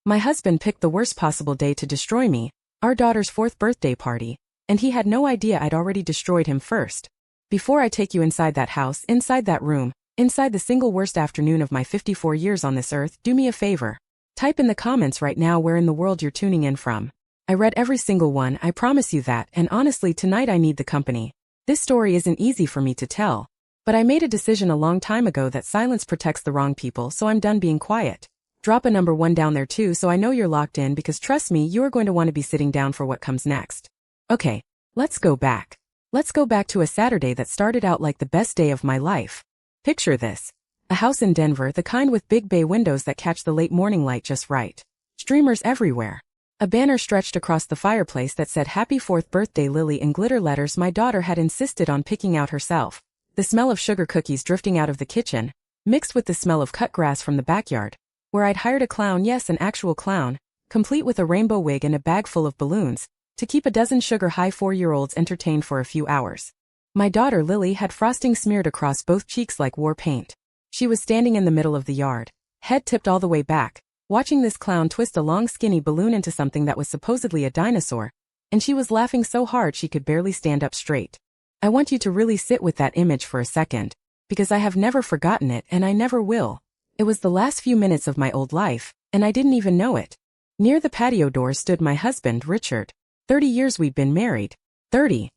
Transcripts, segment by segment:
My husband picked the worst possible day to destroy me, our daughter's 4th birthday party, and he had no idea I'd already destroyed him first. Before I take you inside that house, inside that room, inside the single worst afternoon of my 54 years on this earth, do me a favor. Type in the comments right now where in the world you're tuning in from. I read every single one, I promise you that, and honestly tonight I need the company. This story isn't easy for me to tell. But I made a decision a long time ago that silence protects the wrong people, so I'm done being quiet. Drop a number 1 down there too so I know you're locked in, because trust me, you are going to want to be sitting down for what comes next. Okay, let's go back. Let's go back to a Saturday that started out like the best day of my life. Picture this. A house in Denver, the kind with big bay windows that catch the late morning light just right. Streamers everywhere. A banner stretched across the fireplace that said Happy 4th Birthday Lily in glitter letters my daughter had insisted on picking out herself. The smell of sugar cookies drifting out of the kitchen, mixed with the smell of cut grass from the backyard, where I'd hired a clown, yes, an actual clown, complete with a rainbow wig and a bag full of balloons, to keep a dozen sugar-high 4-year-olds entertained for a few hours. My daughter Lily had frosting smeared across both cheeks like war paint. She was standing in the middle of the yard, head tipped all the way back, watching this clown twist a long skinny balloon into something that was supposedly a dinosaur, and she was laughing so hard she could barely stand up straight. I want you to really sit with that image for a second, because I have never forgotten it and I never will. It was the last few minutes of my old life, and I didn't even know it. Near the patio door stood my husband, Richard. 30 years we'd been married. 30.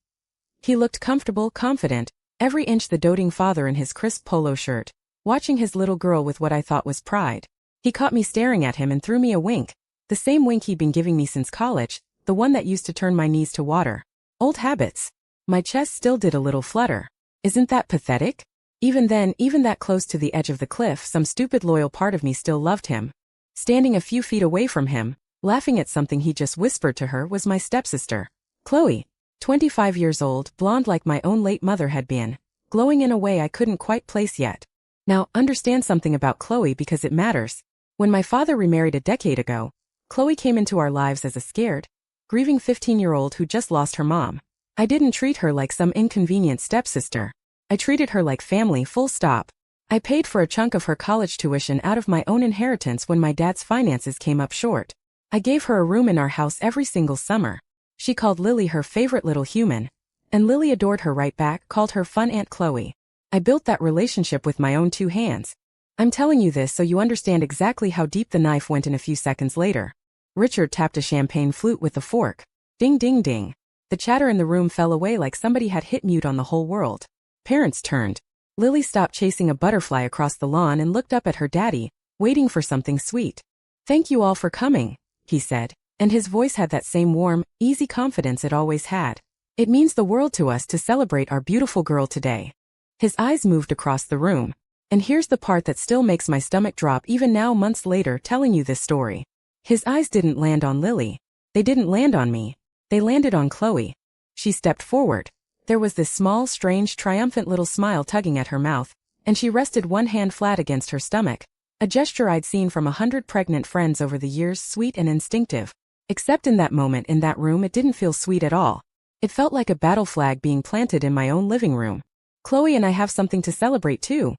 He looked comfortable, confident, every inch the doting father in his crisp polo shirt, watching his little girl with what I thought was pride. He caught me staring at him and threw me a wink, the same wink he'd been giving me since college, the one that used to turn my knees to water. Old habits. My chest still did a little flutter. Isn't that pathetic? Even then, even that close to the edge of the cliff, some stupid loyal part of me still loved him. Standing a few feet away from him, laughing at something he just whispered to her, was my stepsister, Chloe. 25 years old, blonde like my own late mother had been, glowing in a way I couldn't quite place yet. Now, understand something about Chloe because it matters. When my father remarried a decade ago, Chloe came into our lives as a scared, grieving 15-year-old who just lost her mom. I didn't treat her like some inconvenient stepsister. I treated her like family, full stop. I paid for a chunk of her college tuition out of my own inheritance when my dad's finances came up short. I gave her a room in our house every single summer. She called Lily her favorite little human, and Lily adored her right back, called her fun Aunt Chloe. I built that relationship with my own 2 hands. I'm telling you this so you understand exactly how deep the knife went. In a few seconds later, Richard tapped a champagne flute with a fork. Ding ding ding. The chatter in the room fell away like somebody had hit mute on the whole world. Parents turned. Lily stopped chasing a butterfly across the lawn and looked up at her daddy, waiting for something sweet. "Thank you all for coming," he said, and his voice had that same warm, easy confidence it always had. "It means the world to us to celebrate our beautiful girl today." His eyes moved across the room. And here's the part that still makes my stomach drop even now, months later, telling you this story. His eyes didn't land on Lily. They didn't land on me. They landed on Chloe. She stepped forward. There was this small, strange, triumphant little smile tugging at her mouth, and she rested one hand flat against her stomach, a gesture I'd seen from 100 pregnant friends over the years, sweet and instinctive. Except in that moment in that room it didn't feel sweet at all. It felt like a battle flag being planted in my own living room. "Chloe and I have something to celebrate too,"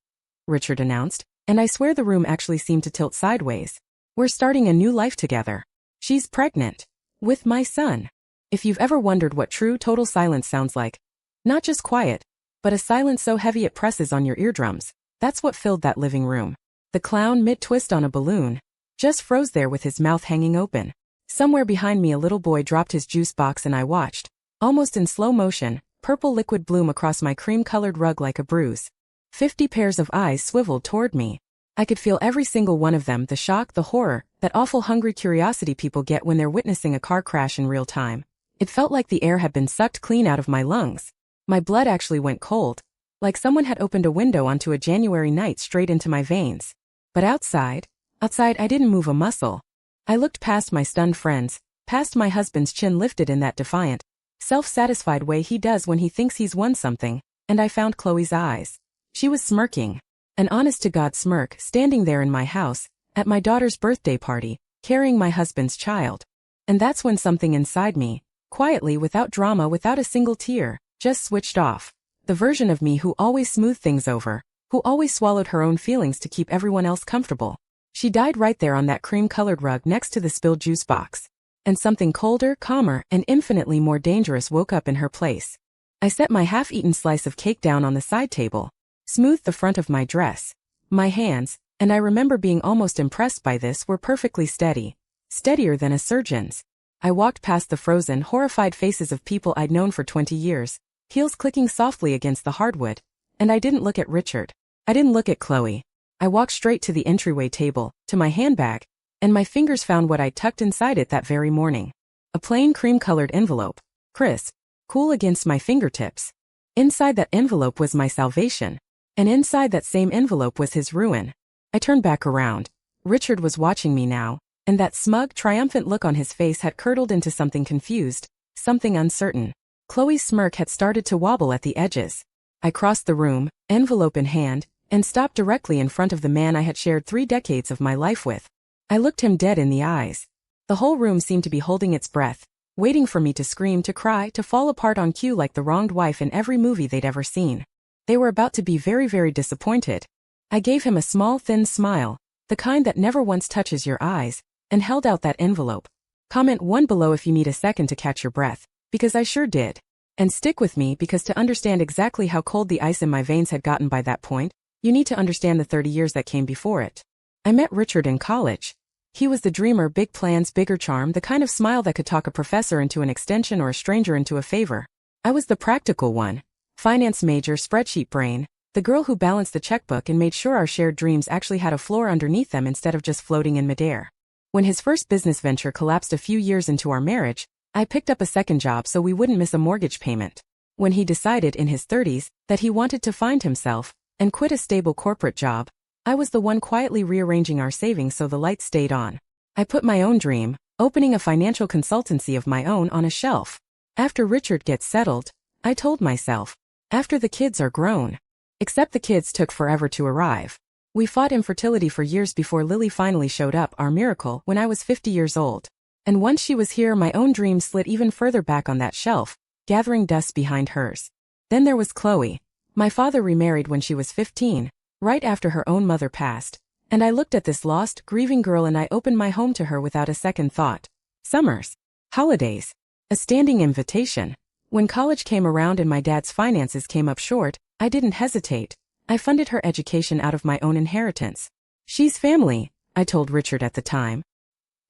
Richard announced, and I swear the room actually seemed to tilt sideways. "We're starting a new life together. She's pregnant. With my son." If you've ever wondered what true total silence sounds like, not just quiet, but a silence so heavy it presses on your eardrums, that's what filled that living room. The clown, mid-twist on a balloon, just froze there with his mouth hanging open. Somewhere behind me a little boy dropped his juice box and I watched, almost in slow motion, purple liquid bloom across my cream-colored rug like a bruise. 50 pairs of eyes swiveled toward me. I could feel every single one of them, the shock, the horror, that awful hungry curiosity people get when they're witnessing a car crash in real time. It felt like the air had been sucked clean out of my lungs. My blood actually went cold, like someone had opened a window onto a January night straight into my veins. But outside I didn't move a muscle. I looked past my stunned friends, past my husband's chin lifted in that defiant, self-satisfied way he does when he thinks he's won something, and I found Chloe's eyes. She was smirking. An honest-to-God smirk, standing there in my house, at my daughter's birthday party, carrying my husband's child. And that's when something inside me, quietly, without drama, without a single tear, just switched off. The version of me who always smoothed things over, who always swallowed her own feelings to keep everyone else comfortable. She died right there on that cream-colored rug next to the spilled juice box. And something colder, calmer, and infinitely more dangerous woke up in her place. I set my half-eaten slice of cake down on the side table, smoothed the front of my dress. My hands, and I remember being almost impressed by this, were perfectly steady. Steadier than a surgeon's. I walked past the frozen, horrified faces of people I'd known for 20 years, heels clicking softly against the hardwood, and I didn't look at Richard. I didn't look at Chloe. I walked straight to the entryway table, to my handbag, and my fingers found what I'd tucked inside it that very morning. A plain cream-colored envelope, crisp, cool against my fingertips. Inside that envelope was my salvation, and inside that same envelope was his ruin. I turned back around. Richard was watching me now, and that smug, triumphant look on his face had curdled into something confused, something uncertain. Chloe's smirk had started to wobble at the edges. I crossed the room, envelope in hand, and stopped directly in front of the man I had shared 3 decades of my life with. I looked him dead in the eyes. The whole room seemed to be holding its breath, waiting for me to scream, to cry, to fall apart on cue like the wronged wife in every movie they'd ever seen. They were about to be very, very disappointed. I gave him a small, thin smile, the kind that never once touches your eyes, and held out that envelope. Comment 1 below if you need a second to catch your breath, because I sure did. And stick with me, because to understand exactly how cold the ice in my veins had gotten by that point, you need to understand the 30 years that came before it. I met Richard in college. He was the dreamer, big plans, bigger charm, the kind of smile that could talk a professor into an extension or a stranger into a favor. I was the practical one. Finance major, spreadsheet brain, the girl who balanced the checkbook and made sure our shared dreams actually had a floor underneath them instead of just floating in midair. When his first business venture collapsed a few years into our marriage, I picked up a second job so we wouldn't miss a mortgage payment. When he decided in his 30s that he wanted to find himself and quit a stable corporate job, I was the one quietly rearranging our savings so the lights stayed on. I put my own dream, opening a financial consultancy of my own, on a shelf. After Richard gets settled, I told myself, after the kids are grown. Except the kids took forever to arrive. We fought infertility for years before Lily finally showed up, our miracle, when I was 50 years old. And once she was here, my own dream slid even further back on that shelf, gathering dust behind hers. Then there was Chloe. My father remarried when she was 15, right after her own mother passed, and I looked at this lost, grieving girl and I opened my home to her without a second thought. Summers, holidays, a standing invitation. When college came around and my dad's finances came up short, I didn't hesitate. I funded her education out of my own inheritance. She's family, I told Richard at the time.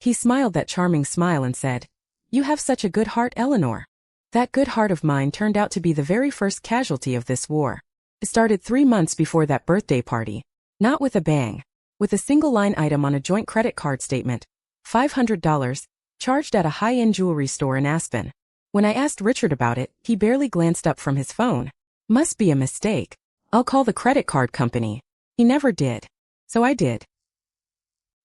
He smiled that charming smile and said, "You have such a good heart, Eleanor." That good heart of mine turned out to be the very first casualty of this war. It started 3 months before that birthday party. Not with a bang. With a single line item on a joint credit card statement. $500, charged at a high-end jewelry store in Aspen. When I asked Richard about it, he barely glanced up from his phone. Must be a mistake. I'll call the credit card company. He never did. So I did.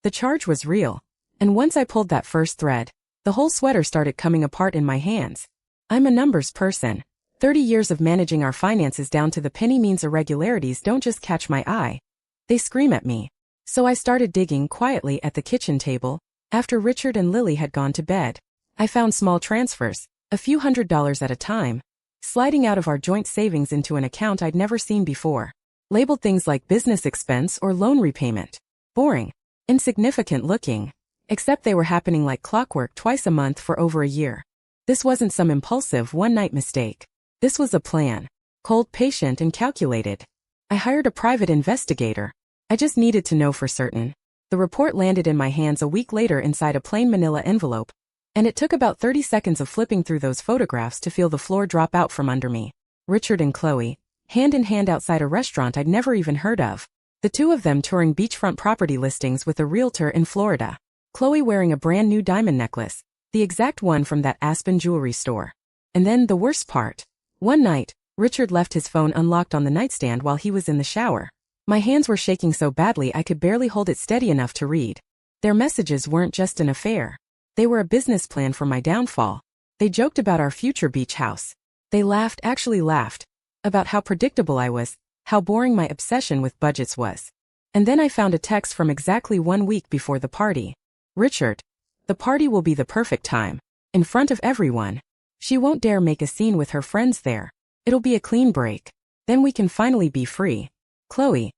The charge was real. And once I pulled that first thread, the whole sweater started coming apart in my hands. I'm a numbers person. 30 years of managing our finances down to the penny means irregularities don't just catch my eye. They scream at me. So I started digging quietly at the kitchen table. After Richard and Lily had gone to bed, I found small transfers, a few $100s at a time, sliding out of our joint savings into an account I'd never seen before. Labeled things like business expense or loan repayment. Boring. Insignificant looking. Except they were happening like clockwork twice a month for over a year. This wasn't some impulsive one-night mistake. This was a plan. Cold, patient, and calculated. I hired a private investigator. I just needed to know for certain. The report landed in my hands a week later inside a plain manila envelope, and it took about 30 seconds of flipping through those photographs to feel the floor drop out from under me. Richard and Chloe, hand in hand outside a restaurant I'd never even heard of. The two of them touring beachfront property listings with a realtor in Florida. Chloe wearing a brand new diamond necklace, the exact one from that Aspen jewelry store. And then the worst part. One night, Richard left his phone unlocked on the nightstand while he was in the shower. My hands were shaking so badly I could barely hold it steady enough to read. Their messages weren't just an affair. They were a business plan for my downfall. They joked about our future beach house. They laughed, actually laughed, about how predictable I was, how boring my obsession with budgets was. And then I found a text from exactly 1 week before the party. Richard, the party will be the perfect time. In front of everyone. She won't dare make a scene with her friends there. It'll be a clean break. Then we can finally be free. Chloe.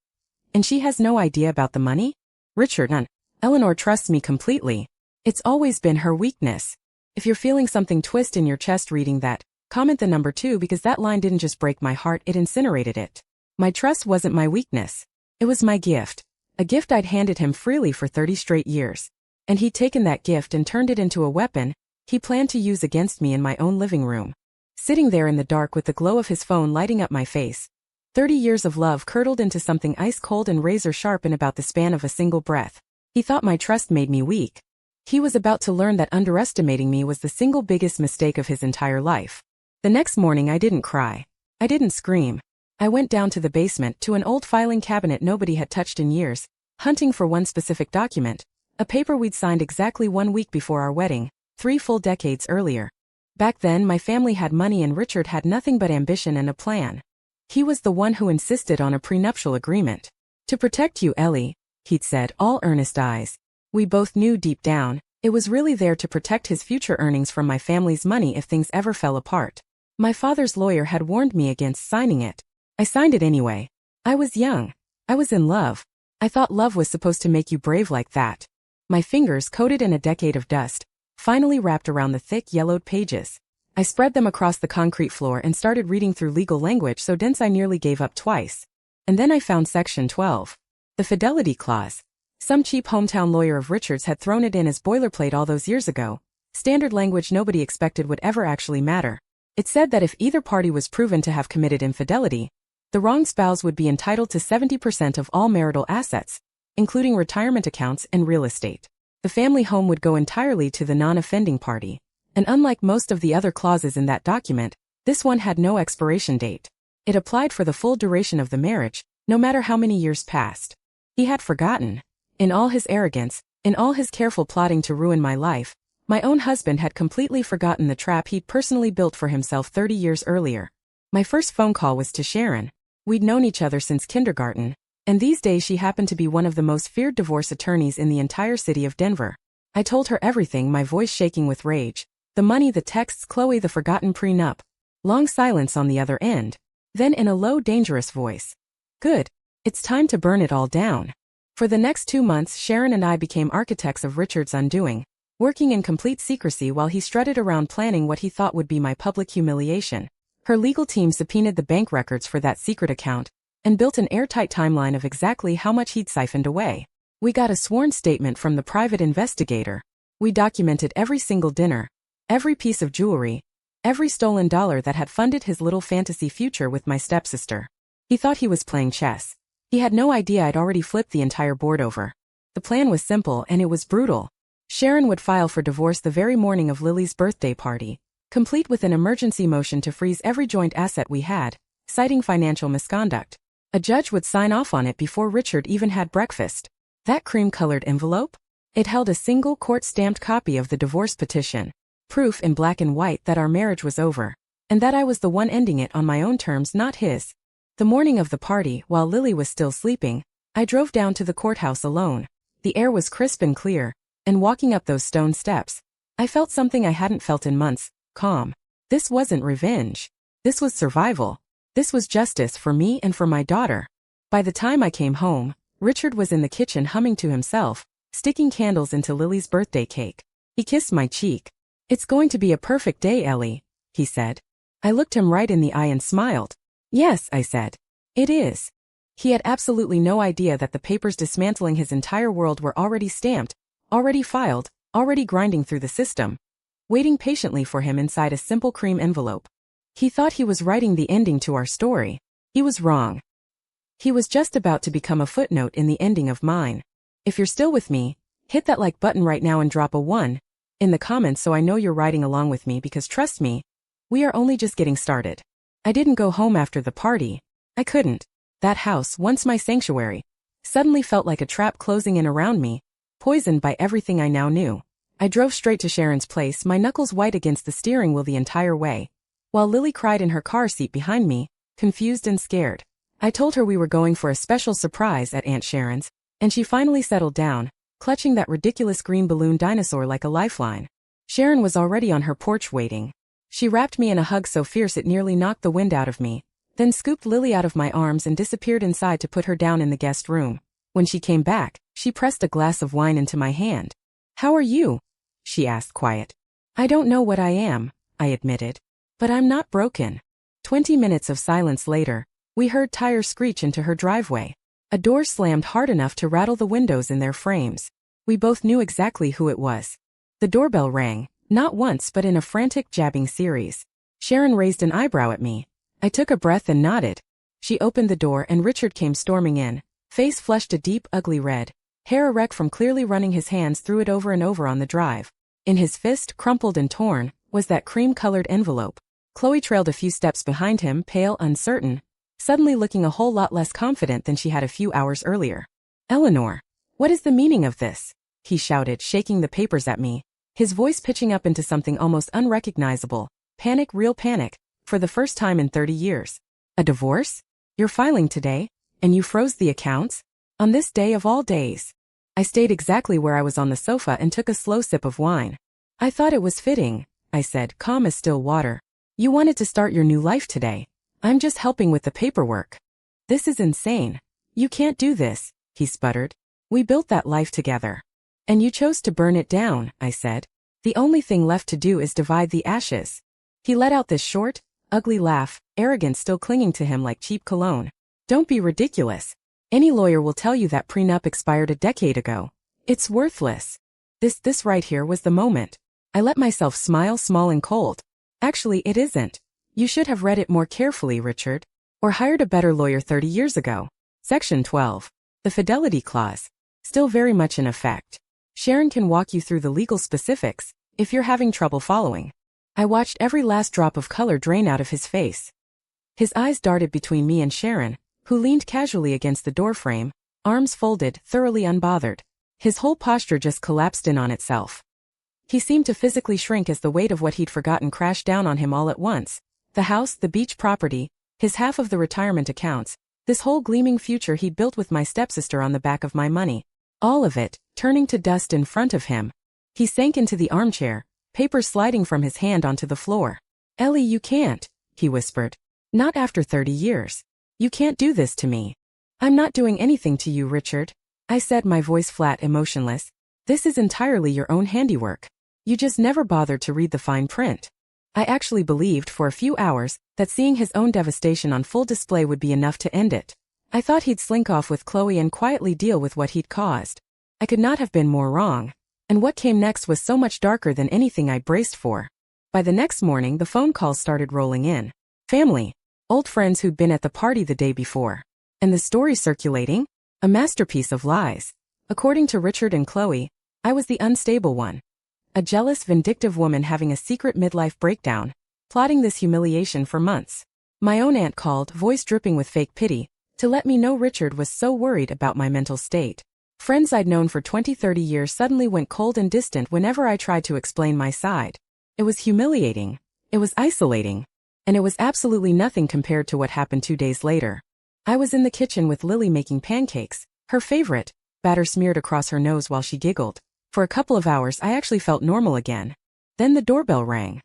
And she has no idea about the money? Richard, none. Eleanor trusts me completely. It's always been her weakness. If you're feeling something twist in your chest reading that, comment the number 2 because that line didn't just break my heart, it incinerated it. My trust wasn't my weakness. It was my gift. A gift I'd handed him freely for 30 straight years. And he'd taken that gift and turned it into a weapon he planned to use against me in my own living room. Sitting there in the dark with the glow of his phone lighting up my face, 30 years of love curdled into something ice-cold and razor-sharp in about the span of a single breath. He thought my trust made me weak. He was about to learn that underestimating me was the single biggest mistake of his entire life. The next morning I didn't cry. I didn't scream. I went down to the basement to an old filing cabinet nobody had touched in years, hunting for one specific document, a paper we'd signed exactly 1 week before our wedding, 3 full decades earlier. Back then my family had money and Richard had nothing but ambition and a plan. He was the one who insisted on a prenuptial agreement. To protect you, Ellie, he'd said, all earnest eyes. We both knew deep down, it was really there to protect his future earnings from my family's money if things ever fell apart. My father's lawyer had warned me against signing it. I signed it anyway. I was young. I was in love. I thought love was supposed to make you brave like that. My fingers, coated in a decade of dust, finally wrapped around the thick yellowed pages. I spread them across the concrete floor and started reading through legal language so dense I nearly gave up twice. And then I found Section 12. The fidelity clause. Some cheap hometown lawyer of Richard's had thrown it in as boilerplate all those years ago. Standard language nobody expected would ever actually matter. It said that if either party was proven to have committed infidelity, the wronged spouse would be entitled to 70% of all marital assets, including retirement accounts and real estate. The family home would go entirely to the non-offending party. And unlike most of the other clauses in that document, this one had no expiration date. It applied for the full duration of the marriage, no matter how many years passed. He had forgotten. In all his arrogance, in all his careful plotting to ruin my life, my own husband had completely forgotten the trap he'd personally built for himself 30 years earlier. My first phone call was to Sharon. We'd known each other since kindergarten, and these days she happened to be one of the most feared divorce attorneys in the entire city of Denver. I told her everything, my voice shaking with rage. The money, the texts, Chloe, the forgotten prenup. Long silence on the other end. Then in a low, dangerous voice. Good. It's time to burn it all down. For the next 2 months, Sharon and I became architects of Richard's undoing, working in complete secrecy while he strutted around planning what he thought would be my public humiliation. Her legal team subpoenaed the bank records for that secret account and built an airtight timeline of exactly how much he'd siphoned away. We got a sworn statement from the private investigator. We documented every single dinner, every piece of jewelry, every stolen dollar that had funded his little fantasy future with my stepsister. He thought he was playing chess. He had no idea I'd already flipped the entire board over. The plan was simple and it was brutal. Sharon would file for divorce the very morning of Lily's birthday party, complete with an emergency motion to freeze every joint asset we had, citing financial misconduct. A judge would sign off on it before Richard even had breakfast. That cream-colored envelope? It held a single court-stamped copy of the divorce petition, proof in black and white that our marriage was over, and that I was the one ending it on my own terms, not his. The morning of the party, while Lily was still sleeping, I drove down to the courthouse alone. The air was crisp and clear, and walking up those stone steps, I felt something I hadn't felt in months. Calm. This wasn't revenge. This was survival. This was justice for me and for my daughter. By the time I came home, Richard was in the kitchen humming to himself, sticking candles into Lily's birthday cake. He kissed my cheek. It's going to be a perfect day, Ellie, he said. I looked him right in the eye and smiled. Yes, I said. It is. He had absolutely no idea that the papers dismantling his entire world were already stamped, already filed, already grinding through the system, waiting patiently for him inside a simple cream envelope. He thought he was writing the ending to our story. He was wrong. He was just about to become a footnote in the ending of mine. If you're still with me, hit that like button right now and drop a 1 in the comments so I know you're riding along with me, because trust me, we are only just getting started. I didn't go home after the party. I couldn't. That house, once my sanctuary, suddenly felt like a trap closing in around me, poisoned by everything I now knew. I drove straight to Sharon's place, my knuckles white against the steering wheel the entire way, while Lily cried in her car seat behind me, confused and scared. I told her we were going for a special surprise at Aunt Sharon's, and she finally settled down, clutching that ridiculous green balloon dinosaur like a lifeline. Sharon was already on her porch waiting. She wrapped me in a hug so fierce it nearly knocked the wind out of me, then scooped Lily out of my arms and disappeared inside to put her down in the guest room. When she came back, she pressed a glass of wine into my hand. "How are you?" she asked quiet. "I don't know what I am," I admitted. "But I'm not broken." 20 minutes of silence later, we heard tires screech into her driveway. A door slammed hard enough to rattle the windows in their frames. We both knew exactly who it was. The doorbell rang, not once but in a frantic jabbing series. Sharon raised an eyebrow at me. I took a breath and nodded. She opened the door and Richard came storming in, face flushed a deep, ugly red, hair erect from clearly running his hands through it over and over on the drive. In his fist, crumpled and torn, was that cream-colored envelope. Chloe trailed a few steps behind him, pale, uncertain, suddenly looking a whole lot less confident than she had a few hours earlier. "Eleanor, what is the meaning of this?" he shouted, shaking the papers at me, his voice pitching up into something almost unrecognizable. Panic, real panic, for the first time in 30 years. "A divorce? You're filing today? And you froze the accounts? On this day of all days?" I stayed exactly where I was on the sofa and took a slow sip of wine. "I thought it was fitting," I said, calm as still water. "You wanted to start your new life today. I'm just helping with the paperwork." "This is insane. You can't do this," he sputtered. "We built that life together. And you chose to burn it down," I said. "The only thing left to do is divide the ashes." He let out this short, ugly laugh, arrogance still clinging to him like cheap cologne. "Don't be ridiculous. Any lawyer will tell you that prenup expired a decade ago. It's worthless." This right here was the moment. I let myself smile, small and cold. "Actually, it isn't. You should have read it more carefully, Richard. Or hired a better lawyer 30 years ago." Section 12. The fidelity clause. Still very much in effect. Sharon can walk you through the legal specifics, if you're having trouble following. I watched every last drop of color drain out of his face. His eyes darted between me and Sharon, who leaned casually against the doorframe, arms folded, thoroughly unbothered. His whole posture just collapsed in on itself. He seemed to physically shrink as the weight of what he'd forgotten crashed down on him all at once. The house, the beach property, his half of the retirement accounts, this whole gleaming future he'd built with my stepsister on the back of my money. All of it, turning to dust in front of him. He sank into the armchair, papers sliding from his hand onto the floor. "Ellie, you can't," he whispered. "Not after 30 years. You can't do this to me." "I'm not doing anything to you, Richard," I said, my voice flat, emotionless. "This is entirely your own handiwork. You just never bothered to read the fine print." I actually believed for a few hours that seeing his own devastation on full display would be enough to end it. I thought he'd slink off with Chloe and quietly deal with what he'd caused. I could not have been more wrong. And what came next was so much darker than anything I braced for. By the next morning, the phone calls started rolling in. Family. Old friends who'd been at the party the day before. And the story circulating? A masterpiece of lies. According to Richard and Chloe, I was the unstable one. A jealous, vindictive woman having a secret midlife breakdown, plotting this humiliation for months. My own aunt called, voice dripping with fake pity, to let me know Richard was so worried about my mental state. Friends I'd known for 20-30 years suddenly went cold and distant whenever I tried to explain my side. It was humiliating. It was isolating. And it was absolutely nothing compared to what happened 2 days later. I was in the kitchen with Lily making pancakes, her favorite, batter smeared across her nose while she giggled. For a couple of hours I actually felt normal again. Then the doorbell rang.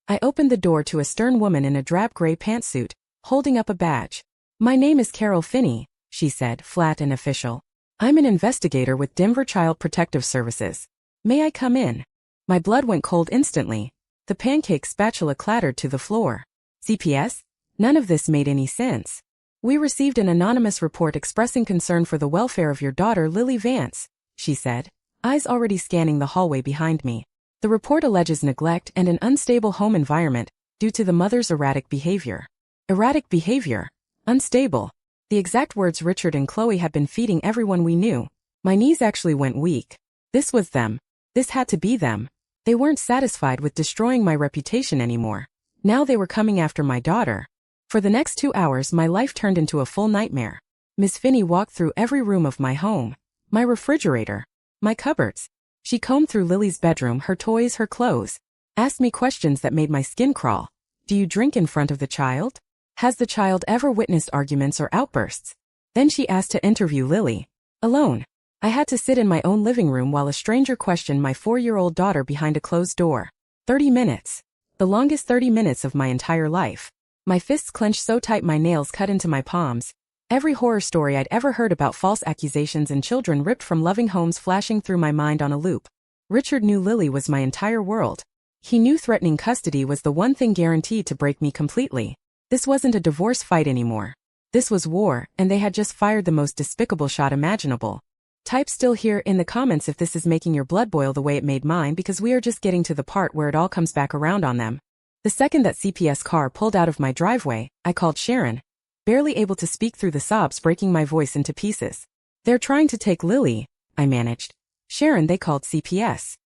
I opened the door to a stern woman in a drab gray pantsuit, holding up a badge. "My name is Carol Finney," she said, flat and official. "I'm an investigator with Denver Child Protective Services. May I come in?" My blood went cold instantly. The pancake spatula clattered to the floor. "CPS? None of this made any sense." "We received an anonymous report expressing concern for the welfare of your daughter Lily Vance," she said, eyes already scanning the hallway behind me. "The report alleges neglect and an unstable home environment due to the mother's erratic behavior." Erratic behavior. Unstable. The exact words Richard and Chloe had been feeding everyone we knew. My knees actually went weak. This was them. This had to be them. They weren't satisfied with destroying my reputation anymore. Now they were coming after my daughter. For the next 2 hours my life turned into a full nightmare. Miss Finney walked through every room of my home. My refrigerator. My cupboards. She combed through Lily's bedroom, her toys, her clothes. Asked me questions that made my skin crawl. "Do you drink in front of the child? Has the child ever witnessed arguments or outbursts?" Then she asked to interview Lily. Alone. I had to sit in my own living room while a stranger questioned my 4-year-old daughter behind a closed door. 30 minutes. The longest 30 minutes of my entire life. My fists clenched so tight my nails cut into my palms. Every horror story I'd ever heard about false accusations and children ripped from loving homes flashing through my mind on a loop. Richard knew Lily was my entire world. He knew threatening custody was the one thing guaranteed to break me completely. This wasn't a divorce fight anymore. This was war, and they had just fired the most despicable shot imaginable. Type still here in the comments if this is making your blood boil the way it made mine, because we are just getting to the part where it all comes back around on them. The second that CPS car pulled out of my driveway, I called Sharon, barely able to speak through the sobs breaking my voice into pieces. "They're trying to take Lily," I managed. "Sharon, they called CPS."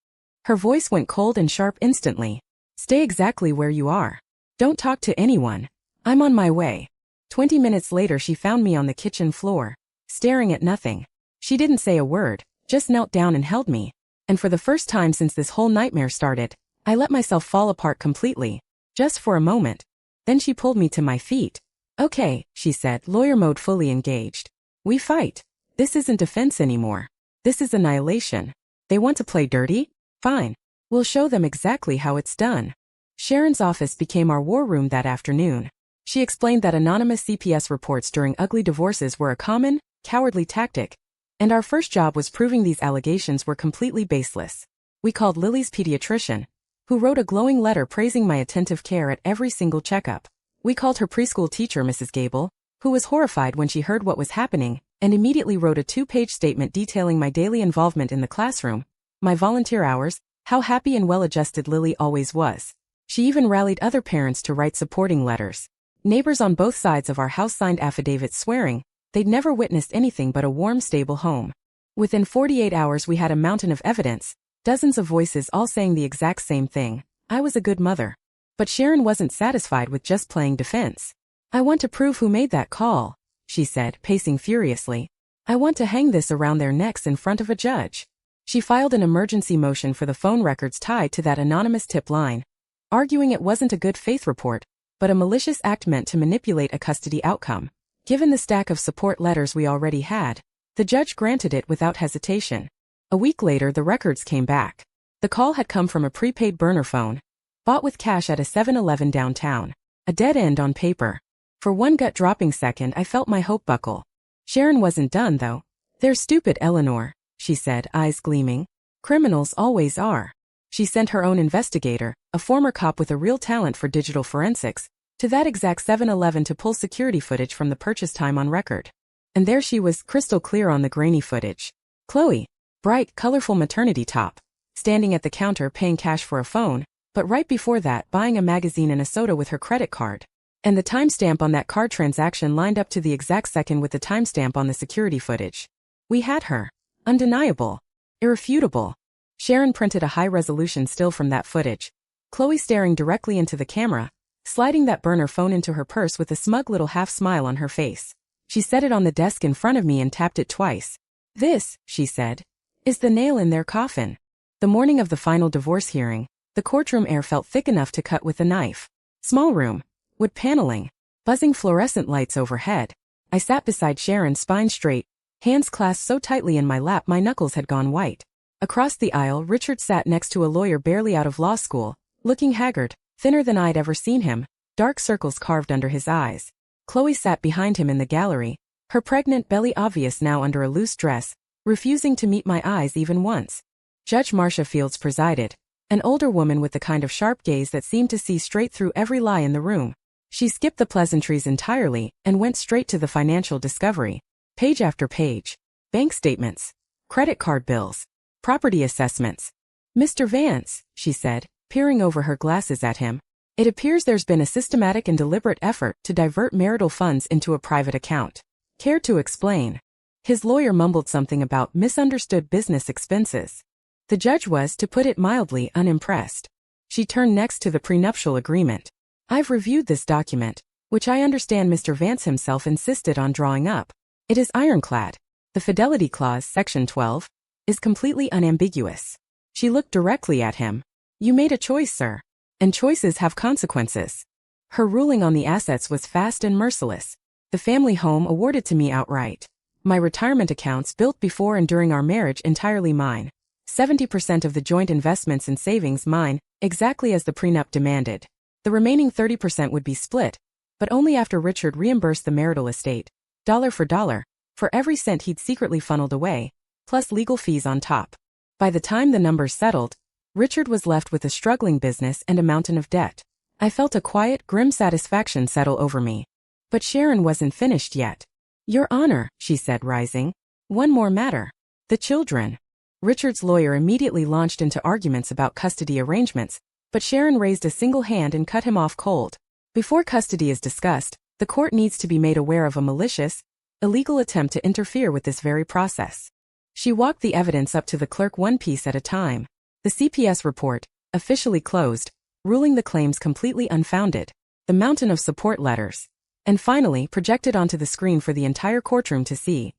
Her voice went cold and sharp instantly. "Stay exactly where you are. Don't talk to anyone. I'm on my way." 20 minutes later she found me on the kitchen floor, staring at nothing. She didn't say a word, just knelt down and held me. And for the first time since this whole nightmare started, I let myself fall apart completely, just for a moment. Then she pulled me to my feet. "Okay," she said, lawyer mode fully engaged. "We fight. This isn't defense anymore. This is annihilation. They want to play dirty? Fine. We'll show them exactly how it's done." Sharon's office became our war room that afternoon. She explained that anonymous CPS reports during ugly divorces were a common, cowardly tactic, and our first job was proving these allegations were completely baseless. We called Lily's pediatrician, who wrote a glowing letter praising my attentive care at every single checkup. We called her preschool teacher, Mrs. Gable, who was horrified when she heard what was happening, and immediately wrote a 2-page statement detailing my daily involvement in the classroom, my volunteer hours, how happy and well-adjusted Lily always was. She even rallied other parents to write supporting letters. Neighbors on both sides of our house signed affidavits swearing they'd never witnessed anything but a warm, stable home. Within 48 hours we had a mountain of evidence, dozens of voices all saying the exact same thing: I was a good mother. But Sharon wasn't satisfied with just playing defense. "I want to prove who made that call," she said, pacing furiously. "I want to hang this around their necks in front of a judge." She filed an emergency motion for the phone records tied to that anonymous tip line, arguing it wasn't a good faith report, but a malicious act meant to manipulate a custody outcome. Given the stack of support letters we already had, the judge granted it without hesitation. A week later the records came back. The call had come from a prepaid burner phone, bought with cash at a 7-Eleven downtown. A dead end on paper. For one gut-dropping second I felt my hope buckle. Sharon wasn't done though. "They're stupid, Eleanor," she said, eyes gleaming. "Criminals always are." She sent her own investigator, a former cop with a real talent for digital forensics, to that exact 7-Eleven to pull security footage from the purchase time on record. And there she was, crystal clear on the grainy footage. Chloe, bright, colorful maternity top, standing at the counter paying cash for a phone, but right before that buying a magazine and a soda with her credit card. And the timestamp on that card transaction lined up to the exact second with the timestamp on the security footage. We had her. Undeniable. Irrefutable. Sharon printed a high-resolution still from that footage. Chloe staring directly into the camera, sliding that burner phone into her purse with a smug little half-smile on her face. She set it on the desk in front of me and tapped it twice. "This," she said, "is the nail in their coffin." The morning of the final divorce hearing, the courtroom air felt thick enough to cut with a knife. Small room. Wood paneling. Buzzing fluorescent lights overhead. I sat beside Sharon, spine straight, hands clasped so tightly in my lap my knuckles had gone white. Across the aisle Richard sat next to a lawyer barely out of law school, looking haggard, thinner than I'd ever seen him, dark circles carved under his eyes. Chloe sat behind him in the gallery, her pregnant belly obvious now under a loose dress, refusing to meet my eyes even once. Judge Marcia Fields presided, an older woman with the kind of sharp gaze that seemed to see straight through every lie in the room. She skipped the pleasantries entirely and went straight to the financial discovery. Page after page. Bank statements. Credit card bills. Property assessments. "Mr. Vance," she said, peering over her glasses at him, "it appears there's been a systematic and deliberate effort to divert marital funds into a private account. Care to explain?" His lawyer mumbled something about misunderstood business expenses. The judge was, to put it mildly, unimpressed. She turned next to the prenuptial agreement. "I've reviewed this document, which I understand Mr. Vance himself insisted on drawing up. It is ironclad. The fidelity clause, section 12, is completely unambiguous." She looked directly at him. "You made a choice, sir. And choices have consequences." Her ruling on the assets was fast and merciless. The family home awarded to me outright. My retirement accounts built before and during our marriage entirely mine. 70% of the joint investments and savings mine, exactly as the prenup demanded. The remaining 30% would be split, but only after Richard reimbursed the marital estate, dollar for dollar, for every cent he'd secretly funneled away, plus legal fees on top. By the time the numbers settled, Richard was left with a struggling business and a mountain of debt. I felt a quiet, grim satisfaction settle over me. But Sharon wasn't finished yet. "Your Honor," she said, rising. "One more matter. The children." Richard's lawyer immediately launched into arguments about custody arrangements, but Sharon raised a single hand and cut him off cold. "Before custody is discussed, the court needs to be made aware of a malicious, illegal attempt to interfere with this very process." She walked the evidence up to the clerk one piece at a time. The CPS report, officially closed, ruling the claims completely unfounded, the mountain of support letters, and finally projected onto the screen for the entire courtroom to see.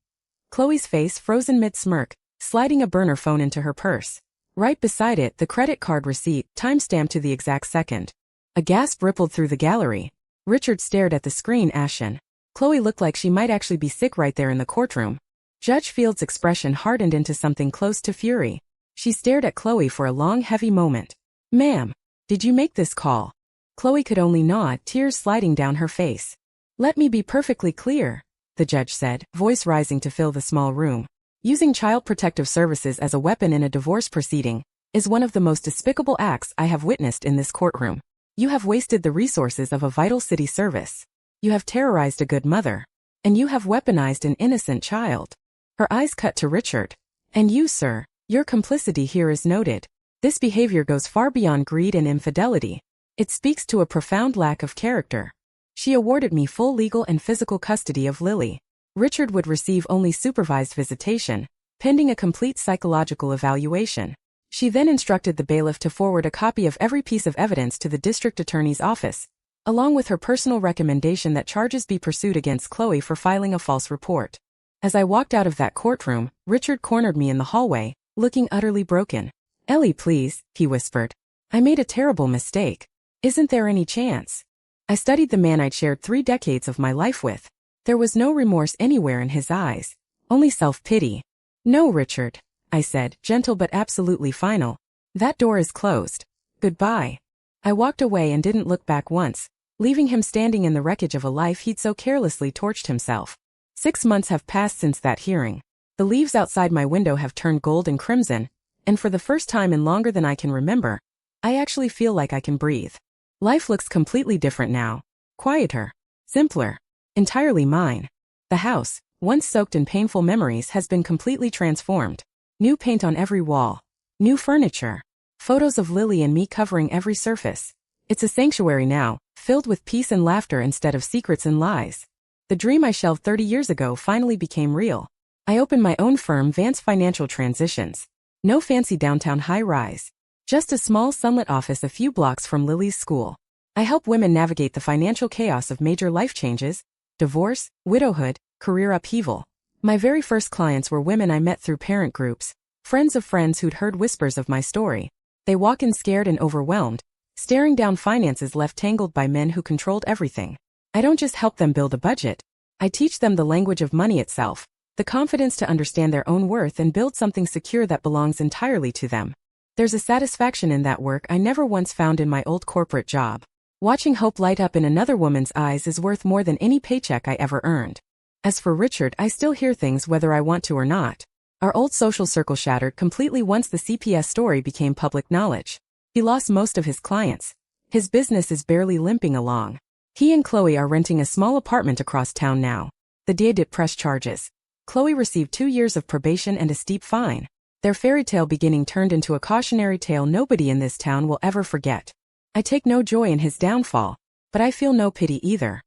Chloe's face frozen mid-smirk, sliding a burner phone into her purse. Right beside it, the credit card receipt, time-stamped to the exact second. A gasp rippled through the gallery. Richard stared at the screen, ashen. Chloe looked like she might actually be sick right there in the courtroom. Judge Field's expression hardened into something close to fury. She stared at Chloe for a long, heavy moment. "Ma'am, did you make this call?" Chloe could only nod, tears sliding down her face. "Let me be perfectly clear," the judge said, voice rising to fill the small room. "Using Child Protective Services as a weapon in a divorce proceeding is one of the most despicable acts I have witnessed in this courtroom. You have wasted the resources of a vital city service. You have terrorized a good mother. And you have weaponized an innocent child." Her eyes cut to Richard. "And you, sir, your complicity here is noted. This behavior goes far beyond greed and infidelity. It speaks to a profound lack of character." She awarded me full legal and physical custody of Lily. Richard would receive only supervised visitation, pending a complete psychological evaluation. She then instructed the bailiff to forward a copy of every piece of evidence to the district attorney's office, along with her personal recommendation that charges be pursued against Chloe for filing a false report. As I walked out of that courtroom, Richard cornered me in the hallway, looking utterly broken. "Ellie, please," he whispered. "I made a terrible mistake. Isn't there any chance?" I studied the man I'd shared 3 decades of my life with. There was no remorse anywhere in his eyes, only self-pity. "No, Richard," I said, gentle but absolutely final. "That door is closed. Goodbye." I walked away and didn't look back once, leaving him standing in the wreckage of a life he'd so carelessly torched himself. 6 months have passed since that hearing. The leaves outside my window have turned gold and crimson, and for the first time in longer than I can remember, I actually feel like I can breathe. Life looks completely different now. Quieter. Simpler. Entirely mine. The house, once soaked in painful memories, has been completely transformed. New paint on every wall. New furniture. Photos of Lily and me covering every surface. It's a sanctuary now, filled with peace and laughter instead of secrets and lies. The dream I shelved 30 years ago finally became real. I opened my own firm, Vance Financial Transitions. No fancy downtown high-rise. Just a small sunlit office a few blocks from Lily's school. I help women navigate the financial chaos of major life changes, divorce, widowhood, career upheaval. My very first clients were women I met through parent groups, friends of friends who'd heard whispers of my story. They walk in scared and overwhelmed, staring down finances left tangled by men who controlled everything. I don't just help them build a budget. I teach them the language of money itself, the confidence to understand their own worth and build something secure that belongs entirely to them. There's a satisfaction in that work I never once found in my old corporate job. Watching hope light up in another woman's eyes is worth more than any paycheck I ever earned. As for Richard, I still hear things whether I want to or not. Our old social circle shattered completely once the CPS story became public knowledge. He lost most of his clients. His business is barely limping along. He and Chloe are renting a small apartment across town now. The DA did press charges. Chloe received 2 years of probation and a steep fine. Their fairy tale beginning turned into a cautionary tale nobody in this town will ever forget. I take no joy in his downfall, but I feel no pity either.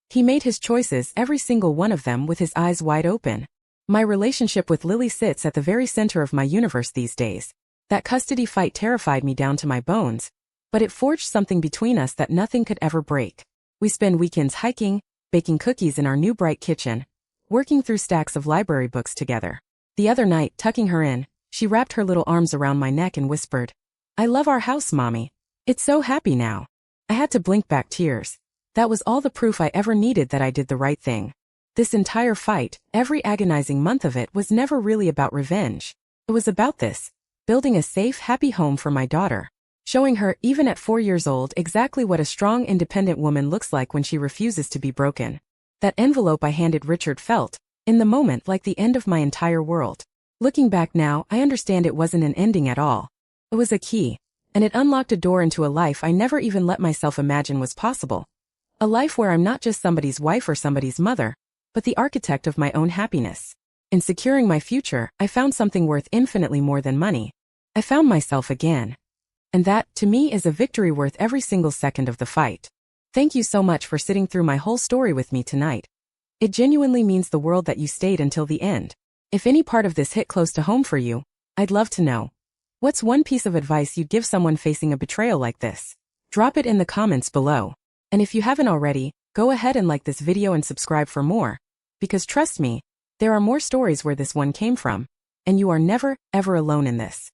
He made his choices, every single one of them, with his eyes wide open. My relationship with Lily sits at the very center of my universe these days. That custody fight terrified me down to my bones, but it forged something between us that nothing could ever break. We spend weekends hiking, baking cookies in our new bright kitchen, working through stacks of library books together. The other night, tucking her in, she wrapped her little arms around my neck and whispered, "I love our house, Mommy. It's so happy now." I had to blink back tears. That was all the proof I ever needed that I did the right thing. This entire fight, every agonizing month of it, was never really about revenge. It was about this, building a safe, happy home for my daughter. Showing her, even at 4 years old, exactly what a strong, independent woman looks like when she refuses to be broken. That envelope I handed Richard felt, in the moment, like the end of my entire world. Looking back now, I understand it wasn't an ending at all. It was a key, and it unlocked a door into a life I never even let myself imagine was possible. A life where I'm not just somebody's wife or somebody's mother, but the architect of my own happiness. In securing my future, I found something worth infinitely more than money. I found myself again. And that, to me, is a victory worth every single second of the fight. Thank you so much for sitting through my whole story with me tonight. It genuinely means the world that you stayed until the end. If any part of this hit close to home for you, I'd love to know. What's one piece of advice you'd give someone facing a betrayal like this? Drop it in the comments below. And if you haven't already, go ahead and like this video and subscribe for more. Because trust me, there are more stories where this one came from. And you are never, ever alone in this.